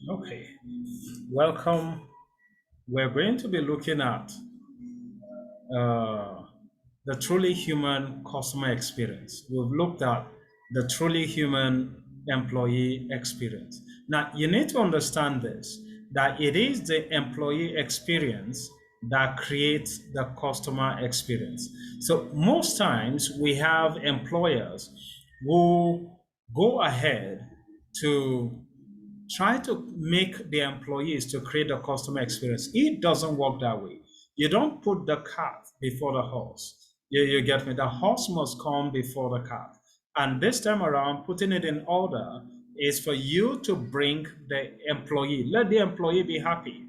Okay, welcome. We're going to be looking at uh, the truly human customer experience. We've looked at the truly human employee experience. Now, you need to understand this, that it is the employee experience that creates the customer experience. So most times we have employers who go ahead to try to make the employees to create a customer experience. It doesn't work that way. You don't put the cart before the horse. You get me? The horse must come before the cart. And this time around, putting it in order is for you to bring the employee. Let the employee be happy.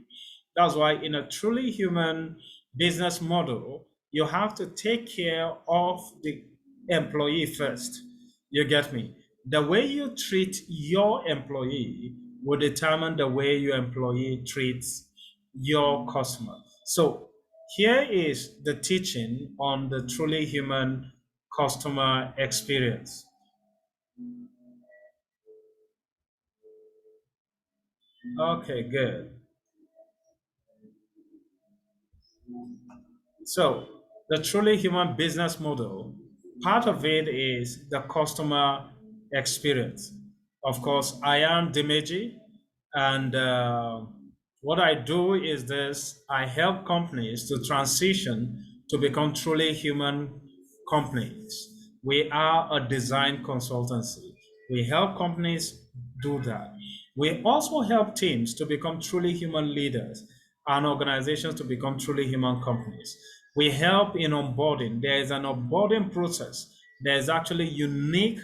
That's why in a truly human business model, you have to take care of the employee first. You get me? The way you treat your employee will determine the way your employee treats your customer. So here is the teaching on the truly human customer experience. Okay, good. So the truly human business model, part of it is the customer experience. Of course, I am Dimeji, and what I do is this: I help companies to transition to become truly human companies. We are a design consultancy. We help companies do that. We also help teams to become truly human leaders and organizations to become truly human companies. We help in onboarding. There is an onboarding process that is actually unique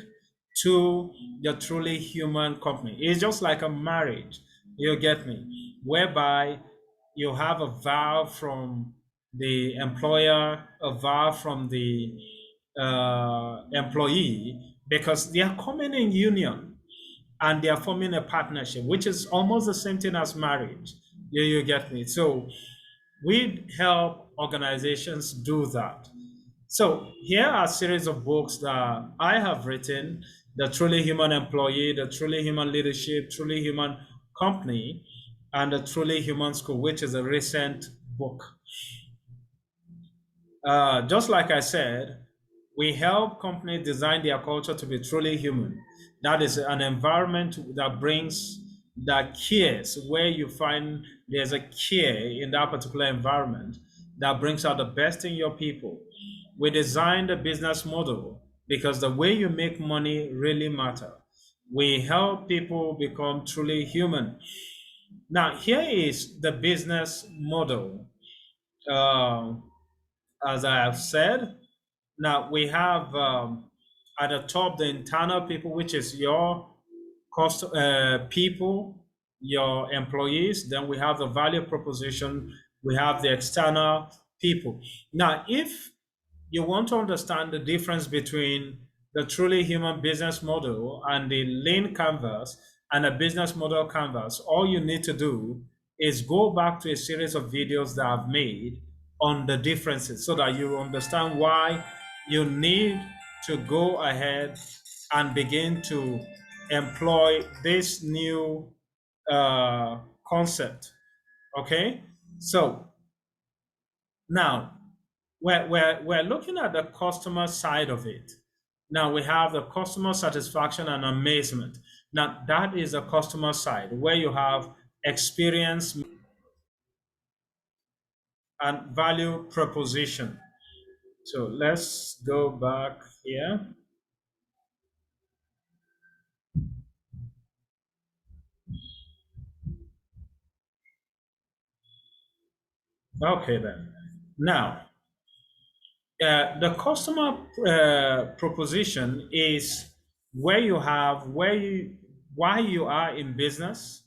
to the truly human company. It's just like a marriage, you get me, whereby you have a vow from the employer, a vow from the employee, because they are coming in union and they are forming a partnership, which is almost the same thing as marriage. You get me? So we help organizations do that. So here are a series of books that I have written: The Truly Human Employee, The Truly Human Leadership, Truly Human Company, and The Truly Human School, which is a recent book. Just like I said, we help companies design their culture to be truly human. That is an environment that brings that cares, where you find there's a care in that particular environment that brings out the best in your people. We design the business model because the way you make money really matter. We help people become truly human. Now, here is the business model. Uh, as I have said, now we have at the top the internal people, which is your people, your employees. Then we have the value proposition. We have the external people. Now, if you want to understand the difference between the truly human business model and the lean canvas and a business model canvas, all you need to do is go back to a series of videos that I've made on the differences so that you understand why you need to go ahead and begin to employ this new concept. Okay, so now we're looking at the customer side of it. Now we have the customer satisfaction and amazement. Now that is the customer side where you have experience and value proposition. So let's go back here. Okay then. Now the customer proposition is where you have where you why you are in business,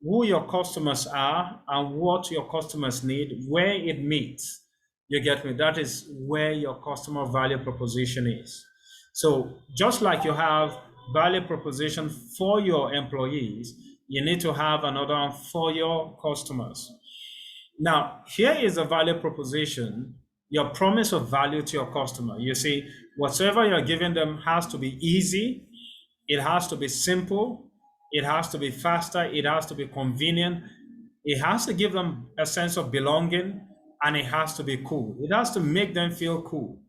who your customers are and what your customers need, where it meets. You get me? That is where your customer value proposition is. So just like you have value proposition for your employees, you need to have another one for your customers. Now, here is a value proposition, your promise of value to your customer. You see, whatever you're giving them has to be easy, it has to be simple, It has to be faster. It has to be convenient. It has to give them a sense of belonging, and it has to be cool. It has to make them feel cool.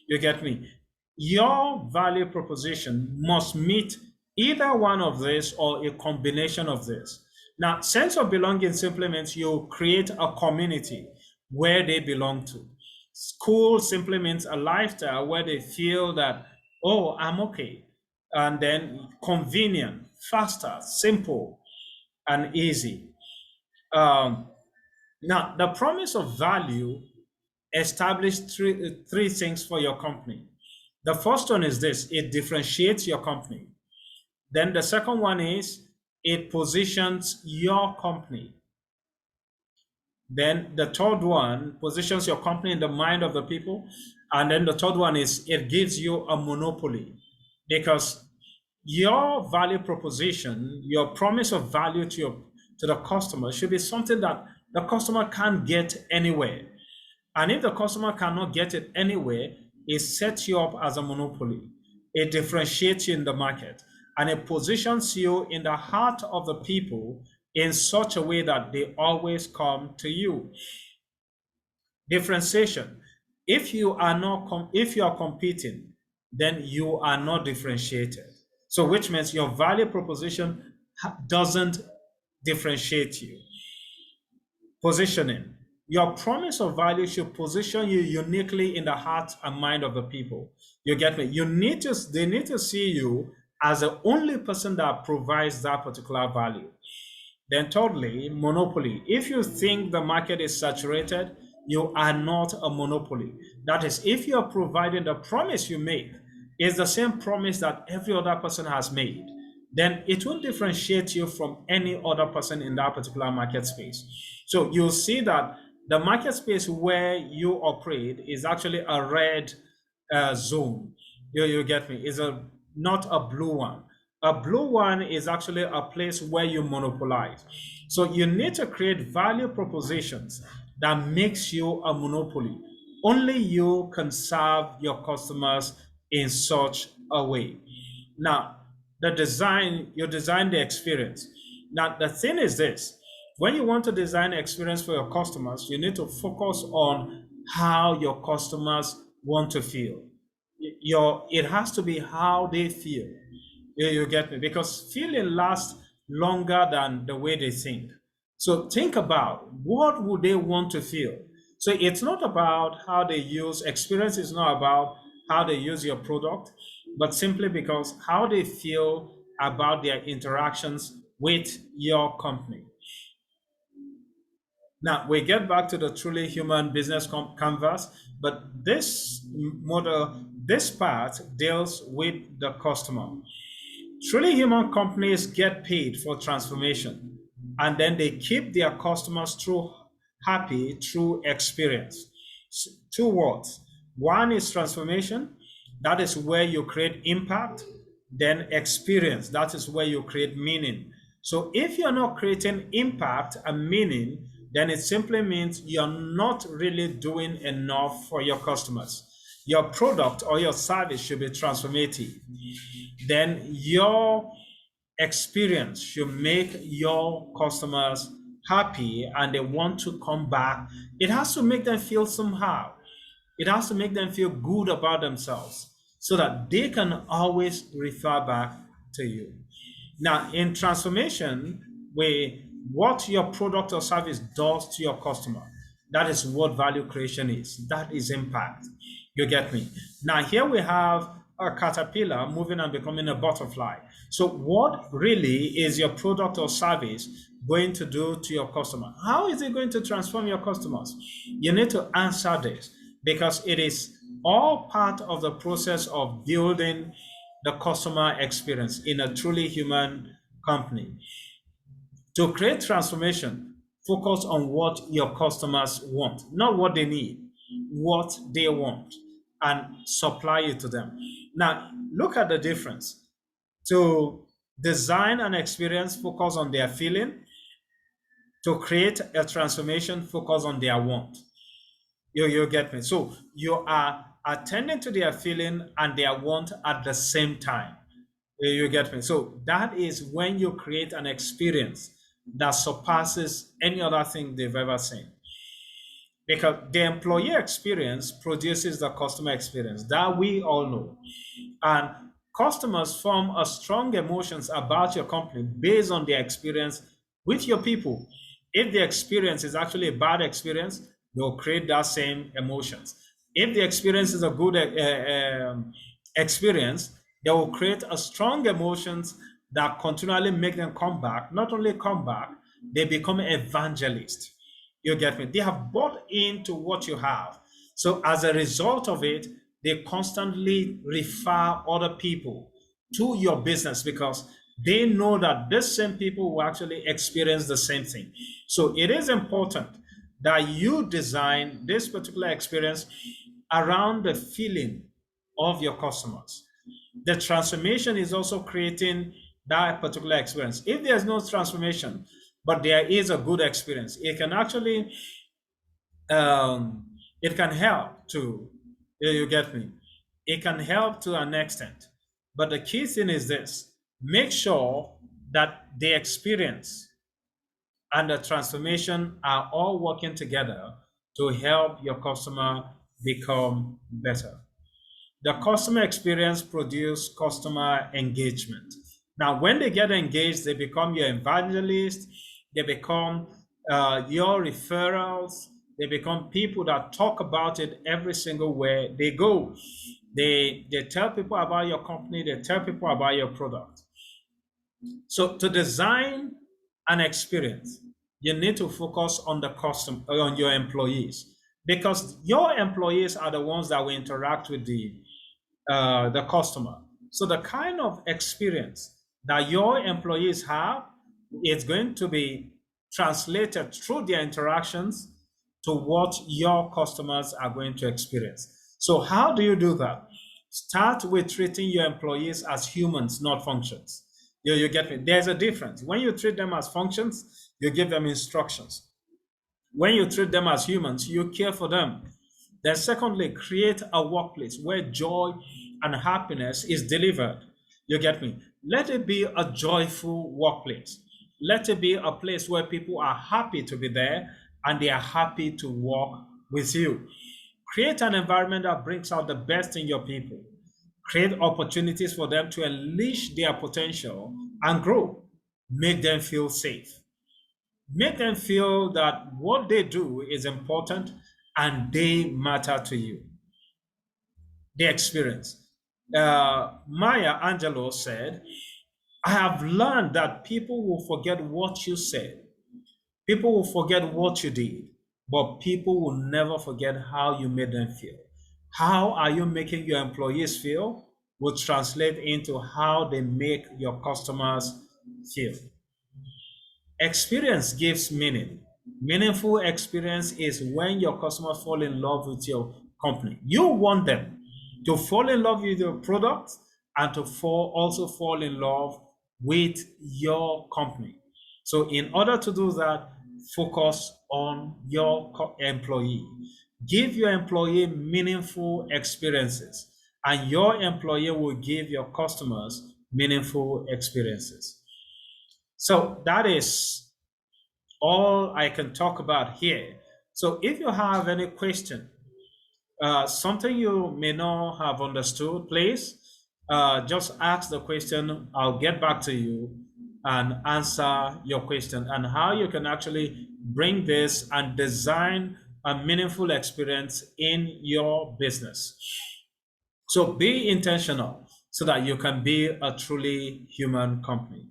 You get me? Your value proposition must meet either one of this or a combination of this. Now, sense of belonging simply means you create a community where they belong to. School simply means a lifestyle where they feel that, oh, I'm okay. And then convenient, faster, simple, and easy. Um, Now, the promise of value established three things for your company. The first one is this: it differentiates your company. Then the second one is it positions your company. Then the third one positions your company in the mind of the people. And then the third one is it gives you a monopoly, because your value proposition, your promise of value to the customer should be something that the customer can't get anywhere. And if the customer cannot get it anywhere, it sets you up as a monopoly. It differentiates you in the market, and it positions you in the heart of the people in such a way that they always come to you. Differentiation. If you are competing, then you are not differentiated. So which means your value proposition doesn't differentiate you. Positioning. Your promise of value should position you uniquely in the heart and mind of the people. You get me? They need to see you as the only person that provides that particular value. Then thirdly, monopoly. If you think the market is saturated, you are not a monopoly. That is, if you are providing the promise you make is the same promise that every other person has made, then it won't differentiate you from any other person in that particular market space. So you'll see that the market space where you operate is actually a red zone. You get me? Is a not a blue one. A blue one is actually a place where you monopolize. So you need to create value propositions that makes you a monopoly. Only you can serve your customers in such a way. Now, you design the experience. Now, the thing is this: when you want to design an experience for your customers, you need to focus on how your customers want to feel. It has to be how they feel. You get me? Because feeling lasts longer than the way they think. So think about what would they want to feel. So it's not about how they use experience is not about how they use your product, but simply because how they feel about their interactions with your company. Now we get back to the truly human business canvas, but this part deals with the customer. Truly human companies get paid for transformation, and then they keep their customers through experience. Two words. One is transformation, that is where you create impact, then experience, that is where you create meaning. So if you're not creating impact and meaning, then it simply means you're not really doing enough for your customers. Your product or your service should be transformative. Then your experience should make your customers happy and they want to come back. It has to make them feel somehow. It has to make them feel good about themselves so that they can always refer back to you. Now, in transformation, what your product or service does to your customer, that is what value creation is. That is impact. You get me? Now, here we have a caterpillar moving and becoming a butterfly. So, what really is your product or service going to do to your customer? How is it going to transform your customers? You need to answer this because it is all part of the process of building the customer experience in a truly human company. To create transformation, focus on what your customers want, not what they need, what they want, and supply it to them. Now, look at the difference. To design an experience, focus on their feeling. To create a transformation, focus on their want. You get me? So you are attending to their feeling and their want at the same time. You get me? So that is when you create an experience that surpasses any other thing they've ever seen. Because the employee experience produces the customer experience that we all know. And customers form a strong emotions about your company based on their experience with your people. If the experience is actually a bad experience, they'll create that same emotions. If the experience is a good experience, they will create a strong emotions that continually make them come back. Not only come back, they become evangelists. You get me? They have bought into what you have. So as a result of it, they constantly refer other people to your business because they know that these same people will actually experience the same thing. So it is important that you design this particular experience around the feeling of your customers. The transformation is also creating that particular experience. If there's no transformation, but there is a good experience, it can actually it can help to, you get me, it can help to an extent, but the key thing is this: make sure that the experience and the transformation are all working together to help your customer become better. The customer experience produce customer engagement. Now, when they get engaged, they become your evangelist, they become your referrals, they become people that talk about it every single way they go. They tell people about your company, they tell people about your product. So to design an experience, you need to focus on the custom on your employees, because your employees are the ones that will interact with the customer. So the kind of experience that your employees have is going to be translated through their interactions to what your customers are going to experience. So how do you do that? Start with treating your employees as humans, not functions. You get me? There's a difference. When you treat them as functions, you give them instructions. When you treat them as humans, you care for them. Then, secondly, create a workplace where joy and happiness is delivered. You get me? Let it be a joyful workplace. Let it be a place where people are happy to be there and they are happy to work with you. Create an environment that brings out the best in your people. Create opportunities for them to unleash their potential and grow. Make them feel safe. Make them feel that what they do is important and they matter to you. The experience. Maya Angelou said, I have learned that people will forget what you said, people will forget what you did, but people will never forget how you made them feel. How are you making your employees feel will translate into how they make your customers feel. Experience gives meaning. Meaningful experience is when your customers fall in love with your company. You want them to fall in love with your product and to also fall in love with your company. So, in order to do that, focus on your employee. Give your employee meaningful experiences, and your employer will give your customers meaningful experiences. So that is all I can talk about here. So if you have any question, something you may not have understood, please just ask the question. I'll get back to you and answer your question and how you can actually bring this and design a meaningful experience in your business. So be intentional so that you can be a truly human company.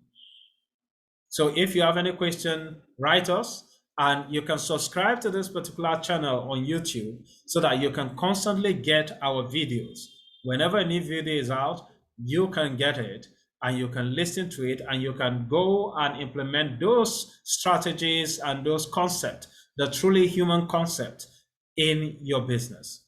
So if you have any question, write us, and you can subscribe to this particular channel on YouTube so that you can constantly get our videos. Whenever a new video is out, you can get it and you can listen to it and you can go and implement those strategies and those concepts, the truly human concept in your business.